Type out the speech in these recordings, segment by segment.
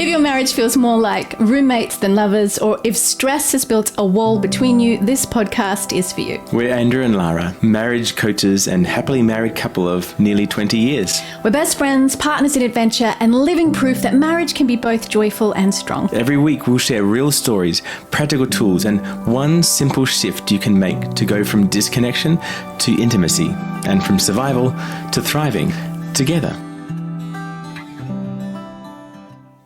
If your marriage feels more like roommates than lovers, or if stress has built a wall between you, this podcast is for you. We're Andrew and Lara, marriage coaches and happily married couple of nearly 20 years. We're best friends, partners in adventure, and living proof that marriage can be both joyful and strong. Every week we'll share real stories, practical tools, and one simple shift you can make to go from disconnection to intimacy, and from survival to thriving together.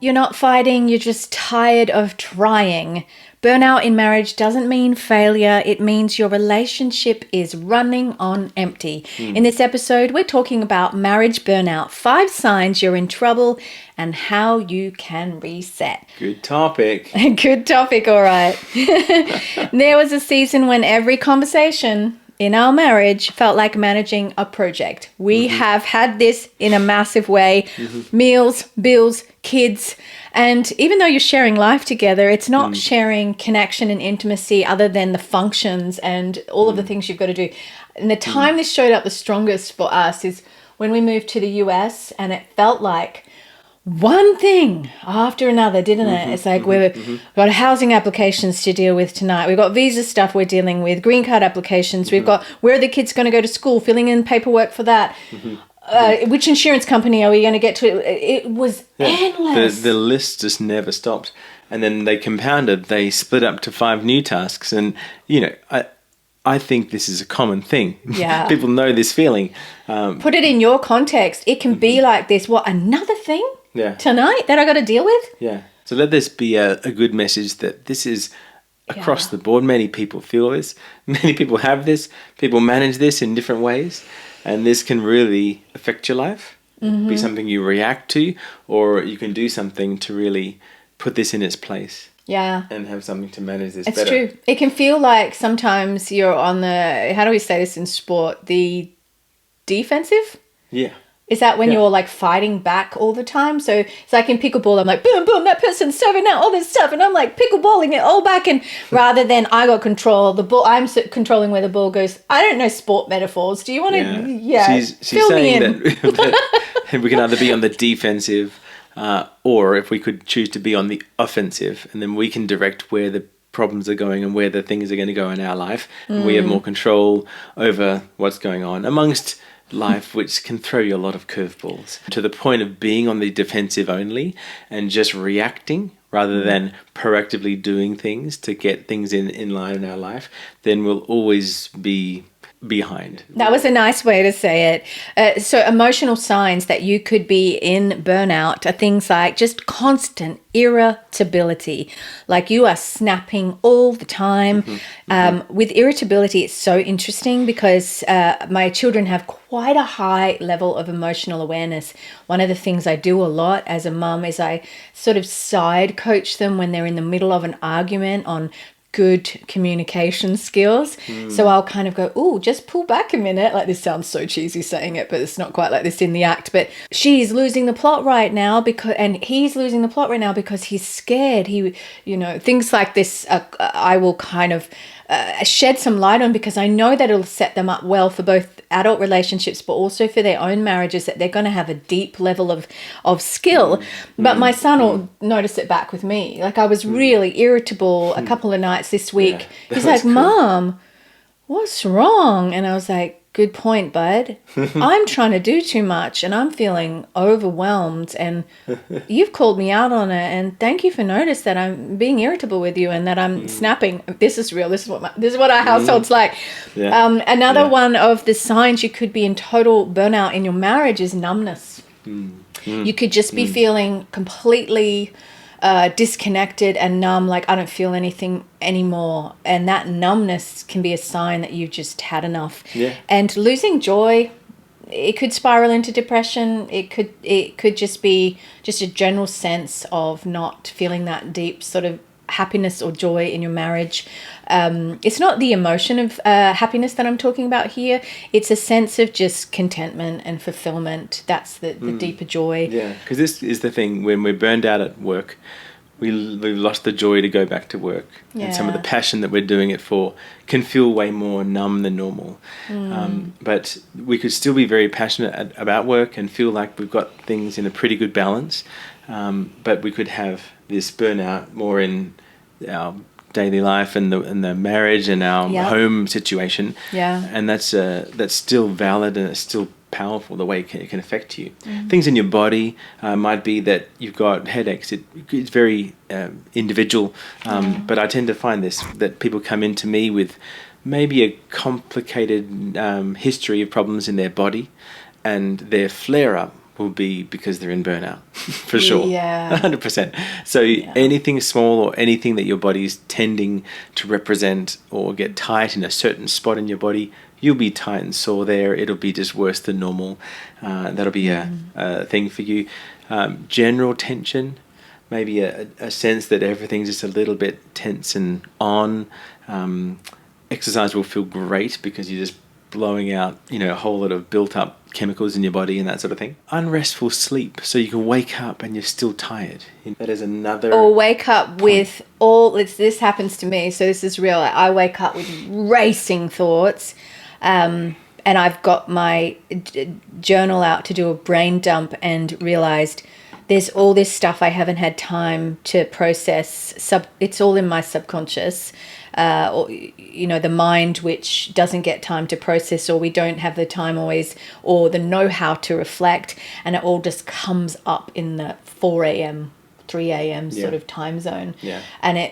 You're not fighting, you're just tired of trying. Burnout in marriage doesn't mean failure, it means your relationship is running on empty. In this episode, we're talking about marriage burnout, 5 signs you're in trouble and how you can reset. Good topic. Good topic, all right. There was a season when every conversation in our marriage felt like managing a project. We have had this in a massive way. Meals, bills, kids. And even though you're sharing life together, it's not sharing connection and intimacy other than the functions and all of the things you've got to do. And the time this showed up the strongest for us is when we moved to the US, and it felt like one thing after another, didn't it? It's like we've got housing applications to deal with tonight. We've got visa stuff we're dealing with, green card applications. We've got where are the kids going to go to school, filling in paperwork for that. Which insurance company are we going to get to? It was endless. The list just never stopped. And then they compounded. They split up to 5 new tasks. And, you know, I think this is a common thing. Yeah. People know this feeling. Put it in your context. It can be like this. What, another thing? Tonight that I got to deal with? Yeah. So let this be a good message that this is across the board. Many people feel this. Many people have this. People manage this in different ways. And this can really affect your life. Be something you react to, or you can do something to really put this in its place. Yeah. And have something to manage this it's better. It's true. It can feel like sometimes you're on the, how do we say this in sport? The defensive? Yeah. Is that when you're like fighting back all the time? So it's like in pickleball, I'm like, boom, boom, that person's serving out all this stuff. And I'm like pickleballing it all back. And rather than I got control, the ball, I'm controlling where the ball goes. I don't know sport metaphors. Do you want to, She's saying that we can either be on the defensive or if we could choose to be on the offensive. And then we can direct where the problems are going and where the things are going to go in our life. And we have more control over what's going on amongst life, which can throw you a lot of curveballs to the point of being on the defensive only and just reacting rather than proactively doing things to get things in line in our life. Then we'll always be behind. That was a nice way to say it. So emotional signs that you could be in burnout are things like just constant irritability, like you are snapping all the time. With irritability, it's so interesting because my children have quite a high level of emotional awareness. One of the things I do a lot as a mum is I sort of side coach them when they're in the middle of an argument on good communication skills. So I'll kind of go, oh, just pull back a minute. Like, this sounds so cheesy saying it, but it's not quite like this in the act. But she's losing the plot right now and he's losing the plot right now because he's scared. Things like this, I will kind of shed some light on because I know that it'll set them up well for both adult relationships but also for their own marriages, that they're going to have a deep level of skill. But my son will notice it back with me. Like, I was really irritable a couple of nights this week. He's like, cool. Mom, what's wrong? And I was like, good point, bud. I'm trying to do too much and I'm feeling overwhelmed and you've called me out on it, and thank you for notice that I'm being irritable with you and that I'm snapping. This is real. This is what our household's like. Another one of the signs you could be in total burnout in your marriage is numbness. You could just be feeling completely disconnected and numb, like I don't feel anything anymore, and that numbness can be a sign that you've just had enough. And losing joy, it could spiral into depression. It could just be just a general sense of not feeling that deep sort of happiness or joy in your marriage. It's not the emotion of happiness that I'm talking about here. It's a sense of just contentment and fulfillment. That's the deeper joy. Yeah, because this is the thing. When we're burned out at work, we've lost the joy to go back to work. And some of the passion that we're doing it for can feel way more numb than normal. But we could still be very passionate about work and feel like we've got things in a pretty good balance. but we could have this burnout more in our daily life and the marriage and our home situation. Yeah. And that's still valid, and it's still powerful the way it can affect you. Things in your body might be that you've got headaches. It's very individual, but I tend to find that people come into me with maybe a complicated history of problems in their body, and their flare-up will be because they're in burnout, for sure. Yeah. 100%. So anything small or anything that your body is tending to represent or get tight in a certain spot in your body, you'll be tight and sore there. It'll be just worse than normal. That'll be a thing for you. General tension, maybe a sense that everything's just a little bit tense and on. Exercise will feel great because you're just blowing out, a whole lot of built up chemicals in your body and that sort of thing. Unrestful sleep, so you can wake up and you're still tired. That is another. Or wake up with this happens to me, so this is real. I wake up with racing thoughts, and I've got my journal out to do a brain dump and realized there's all this stuff I haven't had time to process. It's all in my subconscious. Or the mind which doesn't get time to process, or we don't have the time always, or the know-how to reflect, and it all just comes up in the 4 a.m., 3 a.m. sort of time zone. Yeah. And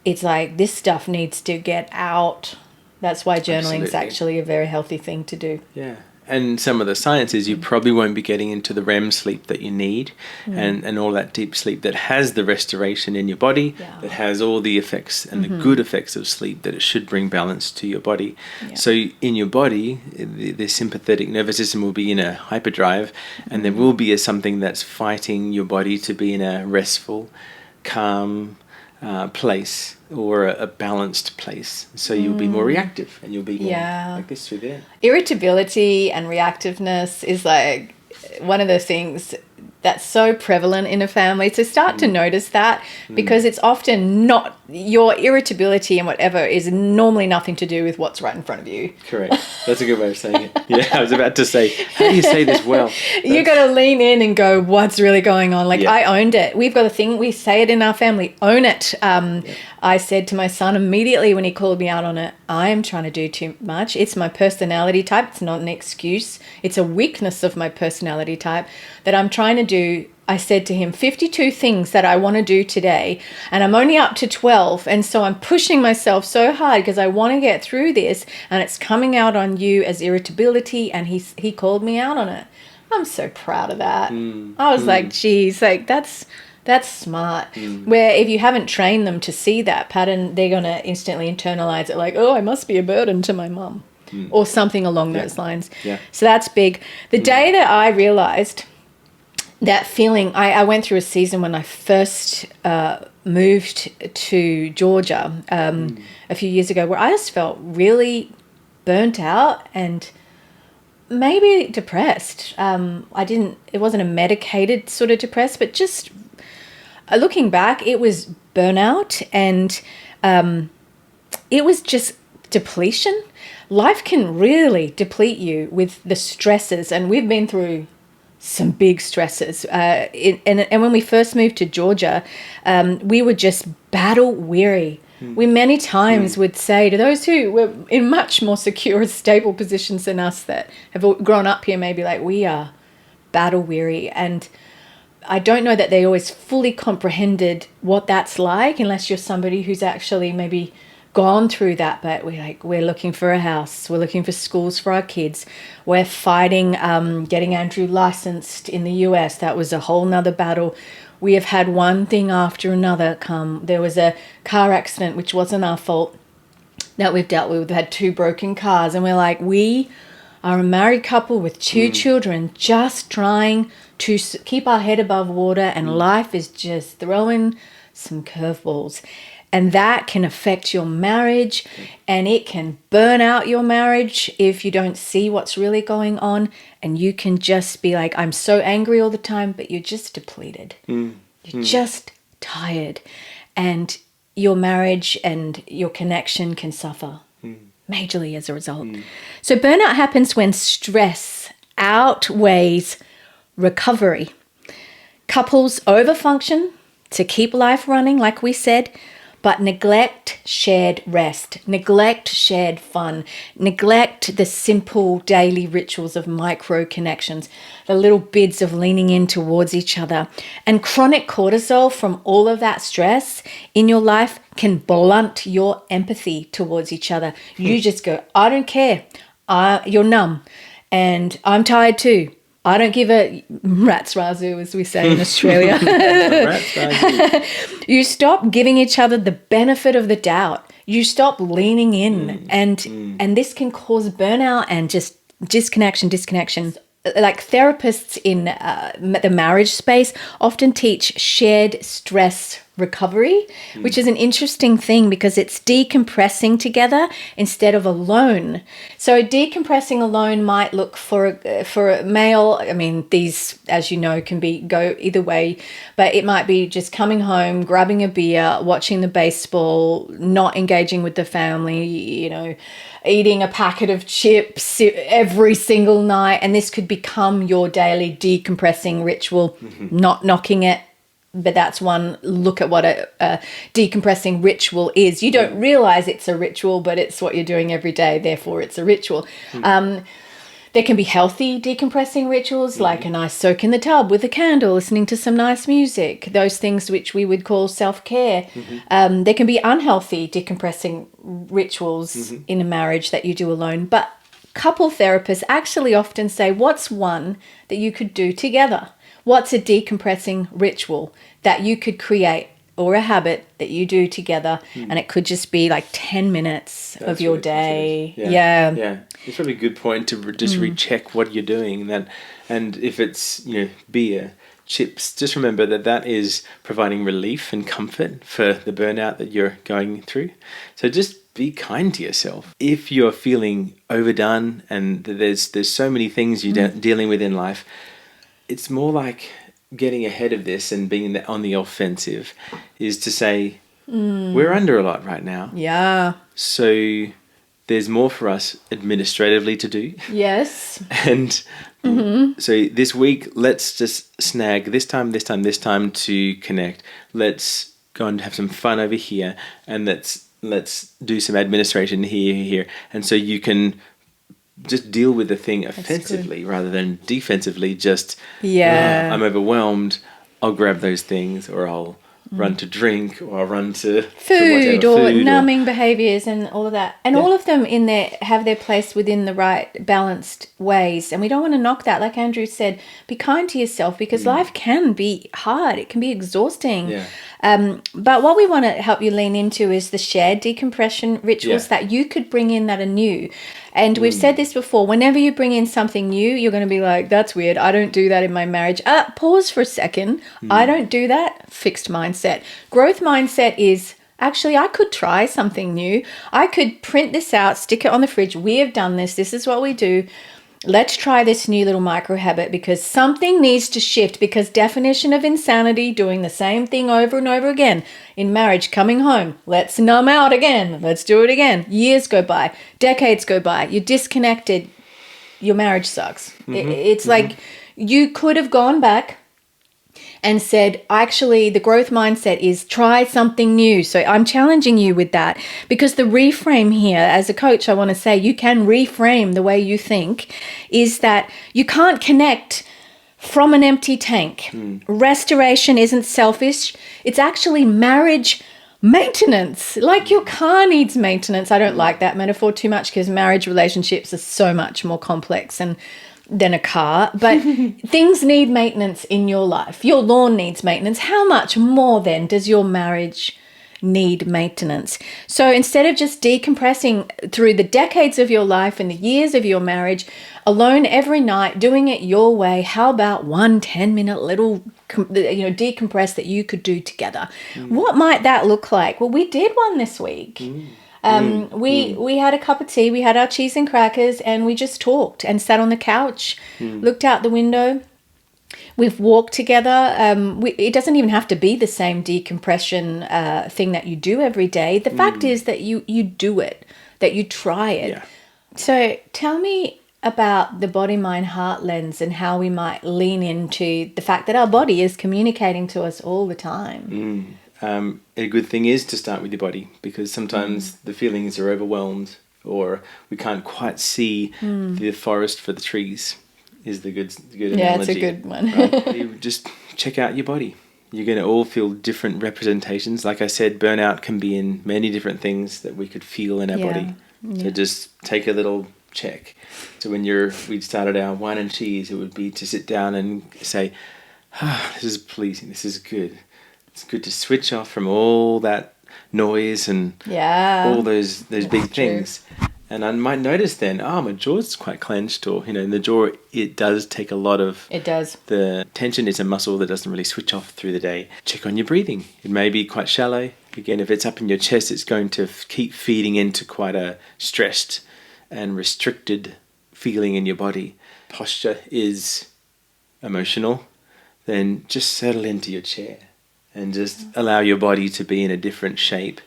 it's like this stuff needs to get out. That's why journaling is actually a very healthy thing to do. Yeah. And some of the science is you probably won't be getting into the REM sleep that you need and all that deep sleep that has the restoration in your body, that has all the effects and the good effects of sleep that it should bring balance to your body. Yeah. So in your body, the sympathetic nervous system will be in a hyperdrive, and there will be something that's fighting your body to be in a restful, calm place, or a balanced place. So you'll be more reactive, and you'll be more like this through there. Irritability and reactiveness is like one of the things that's so prevalent in a family. So start to notice that, because it's often not your irritability and whatever is normally nothing to do with what's right in front of you. Correct. That's a good way of saying it. Yeah, I was about to say, how do you say this well? You got to lean in and go, what's really going on? Like, I owned it. We've got a thing, we say it in our family, own it. I said to my son immediately when he called me out on it, I am trying to do too much. It's my personality type. It's not an excuse. It's a weakness of my personality type that I'm trying to do. I said to him, 52 things that I want to do today, and I'm only up to 12. And so I'm pushing myself so hard because I want to get through this, and it's coming out on you as irritability. And he called me out on it. I'm so proud of that. I was like, geez, like that's smart. Where if you haven't trained them to see that pattern, they're going to instantly internalize it like, oh, I must be a burden to my mum or something along those lines. Yeah. So that's big. The day that I realized that feeling, I went through a season when I first moved to Georgia a few years ago, where I just felt really burnt out and maybe depressed. It wasn't a medicated sort of depressed, but just looking back, it was burnout, and it was just depletion. Life can really deplete you with the stresses, and we've been through some big stresses. And when we first moved to Georgia, we were just battle weary. We many times would say to those who were in much more secure, stable positions than us that have grown up here, maybe like we are, battle weary. And I don't know that they always fully comprehended what that's like, unless you're somebody who's actually maybe gone through that. But we're looking for a house, we're looking for schools for our kids, we're fighting getting Andrew licensed in the US. That was a whole nother battle. We have had one thing after another come. There was a car accident, which wasn't our fault, that we've dealt with. We've had 2 broken cars, and we're like, we are a married couple with 2 children, just trying to keep our head above water, and life is just throwing some curveballs. And that can affect your marriage, and it can burn out your marriage if you don't see what's really going on. And you can just be like, I'm so angry all the time, but you're just depleted. You're just tired. And your marriage and your connection can suffer majorly as a result. So burnout happens when stress outweighs recovery. Couples overfunction to keep life running, like we said, but neglect shared rest, neglect shared fun, neglect the simple daily rituals of micro connections, the little bits of leaning in towards each other. And chronic cortisol from all of that stress in your life can blunt your empathy towards each other. You just go, I don't care. You're numb. And I'm tired too. I don't give a rat's razoo, as we say in Australia. You stop giving each other the benefit of the doubt. You stop leaning in, and this can cause burnout and just disconnection. Like therapists in the marriage space often teach shared stress recovery, which is an interesting thing because it's decompressing together instead of alone. So decompressing alone might look for a male. I mean, these, as you know, can go either way, but it might be just coming home, grabbing a beer, watching the baseball, not engaging with the family, eating a packet of chips every single night. And this could become your daily decompressing ritual, not knocking it. But that's one look at what a decompressing ritual is. You don't realize it's a ritual, but it's what you're doing every day. Therefore, it's a ritual. There can be healthy decompressing rituals, like a nice soak in the tub with a candle, listening to some nice music, those things which we would call self-care. There can be unhealthy decompressing rituals in a marriage that you do alone. But couple therapists actually often say, what's one that you could do together? What's a decompressing ritual that you could create, or a habit that you do together? And it could just be like 10 minutes of your day. Yeah. It's probably a good point to just recheck what you're doing. And if it's, beer, chips, just remember that is providing relief and comfort for the burnout that you're going through. So just be kind to yourself. If you're feeling overdone and there's so many things you're dealing with in life, it's more like getting ahead of this and being on the offensive is to say, we're under a lot right now. Yeah. So there's more for us administratively to do. Yes. And so this week, let's just snag this time to connect. Let's go and have some fun over here, and let's do some administration here. And so you can just deal with the thing offensively rather than defensively. Just, I'm overwhelmed, I'll grab those things, or I'll run to drink, or I'll run to food, food numbing behaviours and all of that. And all of them in there have their place within the right balanced ways. And we don't want to knock that. Like Andrew said, be kind to yourself, because life can be hard. It can be exhausting. Yeah. But what we want to help you lean into is the shared decompression rituals that you could bring in that are new. And we've said this before, whenever you bring in something new, you're going to be like, that's weird. I don't do that in my marriage. Pause for a second. I don't do that. Fixed mindset. Growth mindset is, actually, I could try something new. I could print this out, stick it on the fridge. We have done this. This is what we do. Let's try this new little micro habit, because something needs to shift. Because definition of insanity, doing the same thing over and over again. In marriage, coming home, let's numb out again. Let's do it again. Years go by, decades go by. You're disconnected. Your marriage sucks. It's like you could have gone back and said, actually, the growth mindset is try something new. So I'm challenging you with that, because the reframe here, as a coach, I want to say you can reframe the way you think, is that you can't connect from an empty tank. Restoration isn't selfish. It's actually marriage maintenance. Like your car needs maintenance. I don't like that metaphor too much, because marriage relationships are so much more complex than a car, but things need maintenance in your life. Your lawn needs maintenance. How much more then does your marriage need maintenance? So instead of just decompressing through the decades of your life and the years of your marriage alone every night, doing it your way, how about one 10-minute little decompress that you could do together? What might that look like? Well, we did one this week. We had a cup of tea, we had our cheese and crackers, and we just talked and sat on the couch, looked out the window. We've walked together. It doesn't even have to be the same decompression thing that you do every day. The fact is that you do it, that you try it. Yeah. So tell me about the body, mind, heart lens and how we might lean into the fact that our body is communicating to us all the time. A good thing is to start with your body, because sometimes the feelings are overwhelmed, or we can't quite see the forest for the trees, is the good analogy. Yeah, it's a good one. Right? You just check out your body. You're going to all feel different representations. Like I said, burnout can be in many different things that we could feel in our body. So just take a little check. So when we started our wine and cheese, it would be to sit down and say, this is pleasing, this is good. It's good to switch off from all that noise and all those big things. And I might notice then, my jaw's quite clenched, or, in the jaw, it does take a lot of... It does. The tension is a muscle that doesn't really switch off through the day. Check on your breathing. It may be quite shallow. Again, if it's up in your chest, it's going to keep feeding into quite a stressed and restricted feeling in your body. Posture is emotional. Then just settle into your chair and just allow your body to be in a different shape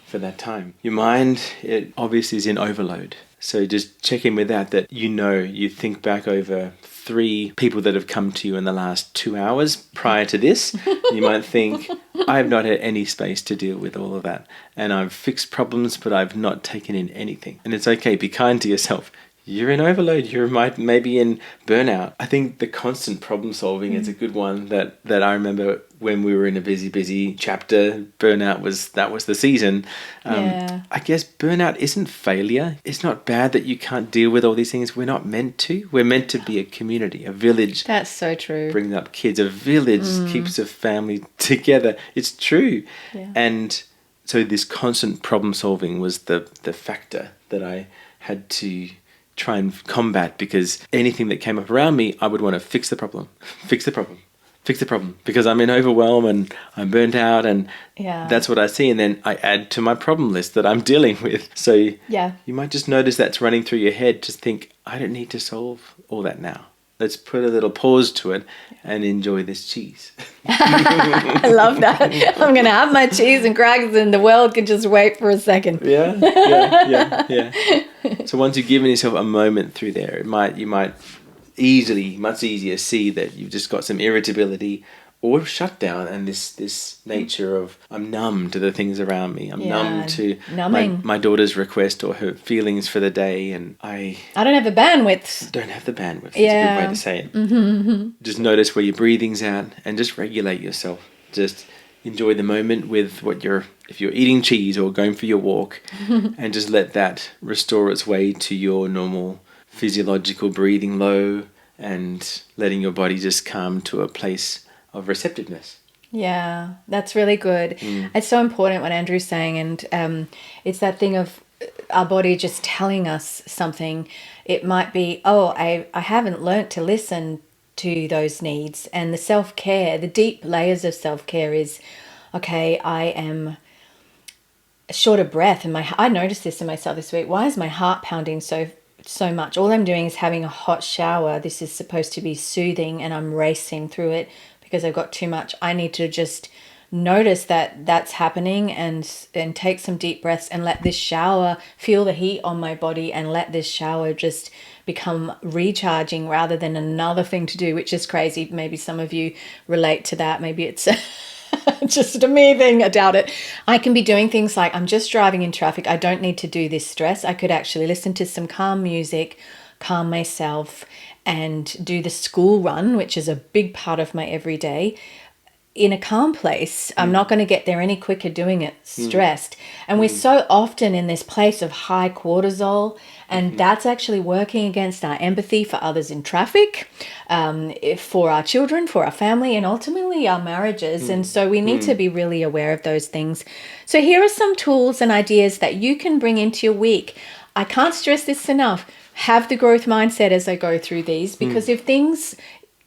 for that time. Your mind, it obviously is in overload. So just check in with that you think back over 3 people that have come to you in the last 2 hours prior to this. You might think, I have not had any space to deal with all of that. And I've fixed problems, but I've not taken in anything. And it's okay, be kind to yourself. You're in overload. You're maybe in burnout. I think the constant problem solving is a good one that I remember when we were in a busy chapter. Burnout was the season. I guess burnout isn't failure. It's not bad that you can't deal with all these things. We're not meant to. We're meant to be a community, a village. That's so true. Bringing up kids, a village keeps a family together. It's true. Yeah. And so this constant problem solving was the factor that I had to try and combat, because anything that came up around me, I would want to fix the problem, because I'm in overwhelm and I'm burnt out, and that's what I see. And then I add to my problem list that I'm dealing with. So you might just notice that's running through your head. Just think, I don't need to solve all that now. Let's put a little pause to it and enjoy this cheese. I love that. I'm going to have my cheese and crackers and the world can just wait for a second. Yeah. So once you've given yourself a moment through there, you might much easier see that you've just got some irritability or shut down, and this nature of I'm numb to the things around me. I'm numb to my daughter's request or her feelings for the day, and I don't have the bandwidth. Don't have the bandwidth. It's a good way to say it. Mm-hmm. Just notice where your breathing's at and just regulate yourself. Just enjoy the moment with if you're eating cheese or going for your walk, and just let that restore its way to your normal physiological breathing low, and letting your body just come to a place of receptiveness. Yeah, that's really good. It's so important what Andrew's saying, and it's that thing of our body just telling us something. It might be, I haven't learnt to listen to those needs. And the self-care, the deep layers of self-care is, okay, I am short of breath, and I noticed this in myself this week. Why is my heart pounding so much? All I'm doing is having a hot shower. This is supposed to be soothing, and I'm racing through it because I've got too much. I need to just notice that that's happening, and take some deep breaths and let this shower, feel the heat on my body, and let this shower just become recharging rather than another thing to do, which is crazy. Maybe some of you relate to that. Maybe it's just a me thing. I doubt it. I can be doing things like, I'm just driving in traffic. I don't need to do this stress. I could actually listen to some calm music, calm myself, and do the school run, which is a big part of my everyday, in a calm place. I'm not going to get there any quicker doing it stressed. And we're so often in this place of high cortisol, and that's actually working against our empathy for others in traffic, for our children, for our family, and ultimately our marriages. And so we need to be really aware of those things. So here are some tools and ideas that you can bring into your week. I can't stress this enough. Have the growth mindset as I go through these, because if things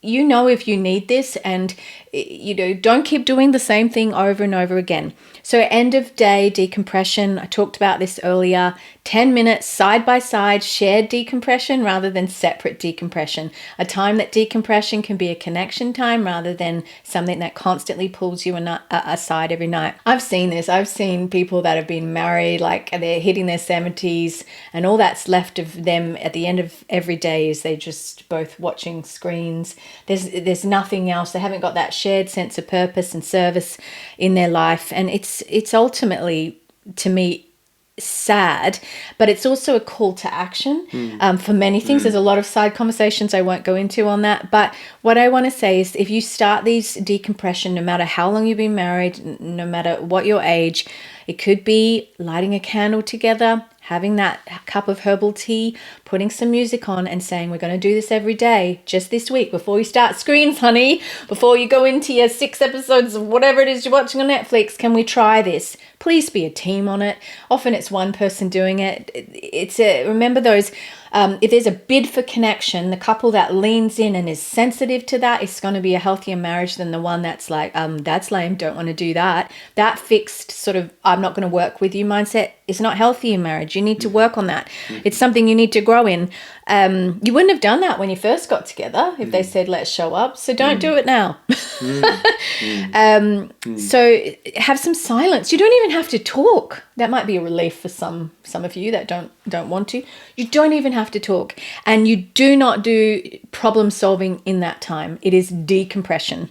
you know if you need this, and don't keep doing the same thing over and over again. So end of day decompression, I talked about this earlier, 10 minutes side by side shared decompression rather than separate decompression. A time that decompression can be a connection time rather than something that constantly pulls you aside every night. I've seen this. I've seen people that have been married, like they're hitting their 70s, and all that's left of them at the end of every day is they just both watching screens. There's nothing else. They haven't got that shared sense of purpose and service in their life, and it's ultimately, to me, sad, but it's also a call to action for many things. There's a lot of side conversations I won't go into on that, but what I want to say is if you start these decompression, no matter how long you've been married, no matter what your age, it could be lighting a candle together, having that cup of herbal tea, putting some music on and saying, we're going to do this every day, just this week, before you start screens, honey, before you go into your 6 episodes of whatever it is you're watching on Netflix, can we try this? Please be a team on it. Often it's one person doing it. Remember those, if there's a bid for connection, the couple that leans in and is sensitive to that is going to be a healthier marriage than the one that's like, that's lame, don't want to do that. That fixed sort of, I'm not going to work with you mindset is not healthy in marriage. You need to work on that. It's something you need to grow in. You wouldn't have done that when you first got together if they said, let's show up. So don't do it now. So have some silence. You don't even have to talk. That might be a relief for some of you that don't want to. You don't even have to talk. And you do not do problem solving in that time. It is decompression.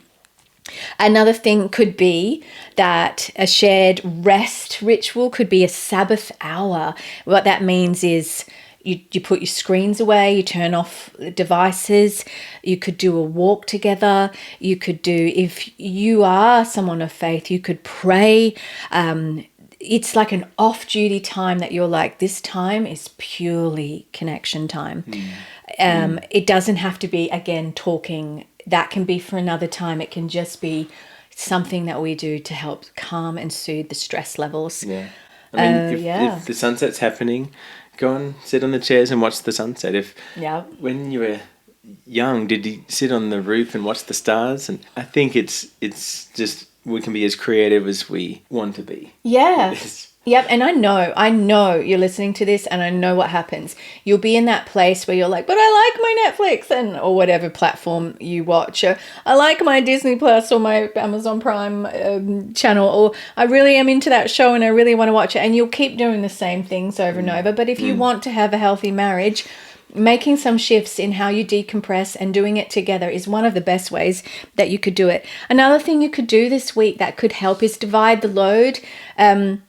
Another thing could be that a shared rest ritual could be a Sabbath hour. What that means is you put your screens away, you turn off devices, you could do a walk together, you could do, if you are someone of faith, you could pray. It's like an off-duty time that you're like, this time is purely connection time. It doesn't have to be, again, talking. That can be for another time. It can just be something that we do to help calm and soothe the stress levels. Yeah. I mean, if the sunset's happening, go and sit on the chairs and watch the sunset. When you were young, did you sit on the roof and watch the stars? And I think it's just, we can be as creative as we want to be. Yeah. Yep, and I know you're listening to this and I know what happens. You'll be in that place where you're like, but I like my Netflix or whatever platform you watch. Or, I like my Disney Plus or my Amazon Prime channel, or I really am into that show and I really want to watch it. And you'll keep doing the same things over and over. But if you want to have a healthy marriage, making some shifts in how you decompress and doing it together is one of the best ways that you could do it. Another thing you could do this week that could help is divide the load.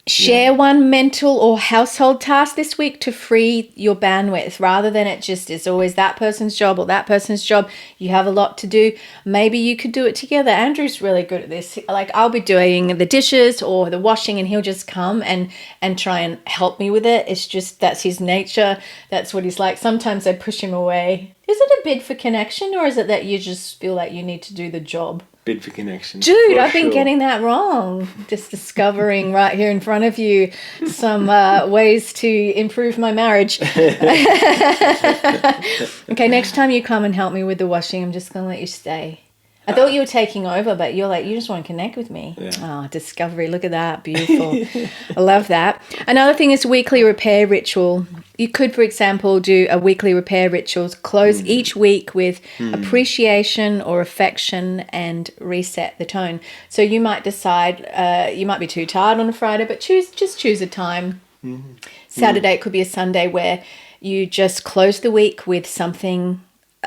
Share one mental or household task this week to free your bandwidth, rather than it just is always that person's job or that person's job. You have a lot to do. Maybe you could do it together. Andrew's really good at this. Like, I'll be doing the dishes or the washing and he'll just come and try and help me with it. It's just, that's his nature. That's what he's like. Sometimes I push him away. Is it a bid for connection, or is it that you just feel like you need to do the job? Bid for connection. Dude, I've been getting that wrong. Just discovering right here in front of you some ways to improve my marriage. Okay, next time you come and help me with the washing, I'm just going to let you stay. I thought you were taking over, but you're like, you just want to connect with me. Yeah. Oh, discovery. Look at that. Beautiful. I love that. Another thing is weekly repair ritual. You could, for example, do a weekly repair rituals, close each week with appreciation or affection and reset the tone. So you might decide, you might be too tired on a Friday, but choose a time. Saturday, it could be a Sunday where you just close the week with something,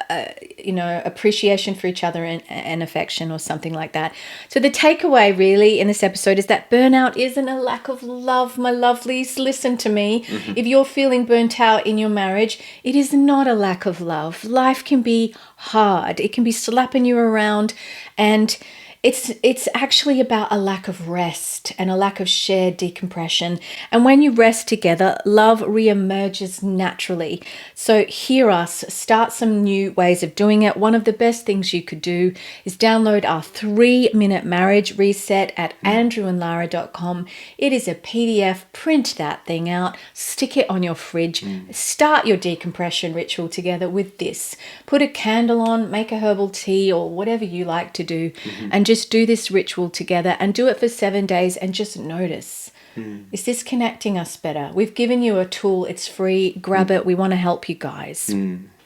appreciation for each other and affection or something like that. So the takeaway really in this episode is that burnout isn't a lack of love, my lovelies. Listen to me. If you're feeling burnt out in your marriage, it is not a lack of love. Life can be hard. It can be slapping you around, and It's actually about a lack of rest and a lack of shared decompression. And when you rest together, love reemerges naturally. So hear us, start some new ways of doing it. One of the best things you could do is download our 3-minute marriage reset at andrewandlara.com. It is a PDF. Print that thing out, stick it on your fridge, start your decompression ritual together with this. Put a candle on, make a herbal tea or whatever you like to do, and just do this ritual together and do it for 7 days and just notice. Is this connecting us better? We've given you a tool. It's free. Grab it. We want to help you guys.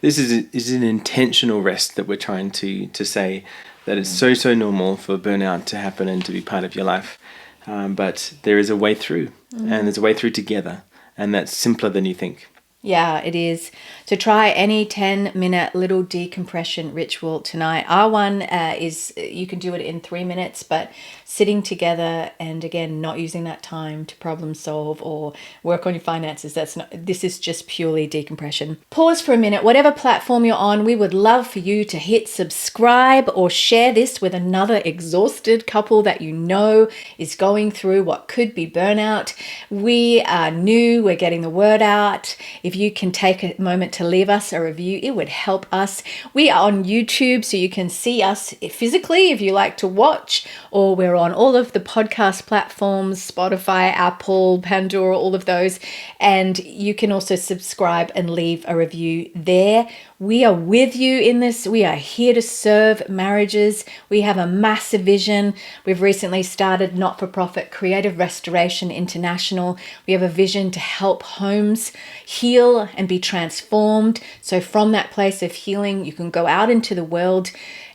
This is an intentional rest that we're trying to say that it's so normal for burnout to happen and to be part of your life. But there is a way through, and there's a way through together, and that's simpler than you think. Yeah, it is. So try any 10-minute little decompression ritual tonight. Our one is, you can do it in 3 minutes, but sitting together and again, not using that time to problem solve or work on your finances. This is just purely decompression. Pause for a minute. Whatever platform you're on, we would love for you to hit subscribe or share this with another exhausted couple that you know is going through what could be burnout. We are new. We're getting the word out. If you can take a moment to leave us a review, it would help us. We are on YouTube, so you can see us physically if you like to watch, or we're on all of the podcast platforms, Spotify, Apple, Pandora, all of those. And you can also subscribe and leave a review there. We are with you in this. We are here to serve marriages. We have a massive vision. We've recently started not-for-profit Creative Restoration International. We have a vision to help homes heal and be transformed. So from that place of healing, you can go out into the world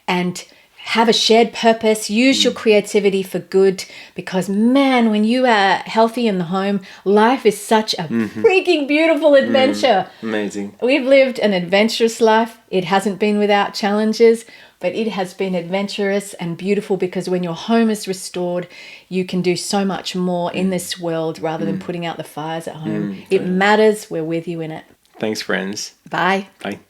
and have a shared purpose, use your creativity for good, because man, when you are healthy in the home, life is such a freaking beautiful adventure. Amazing. We've lived an adventurous life. It hasn't been without challenges, but it has been adventurous and beautiful, because when your home is restored, you can do so much more in this world rather than putting out the fires at home. It matters. We're with you in it. Thanks, friends. Bye. Bye.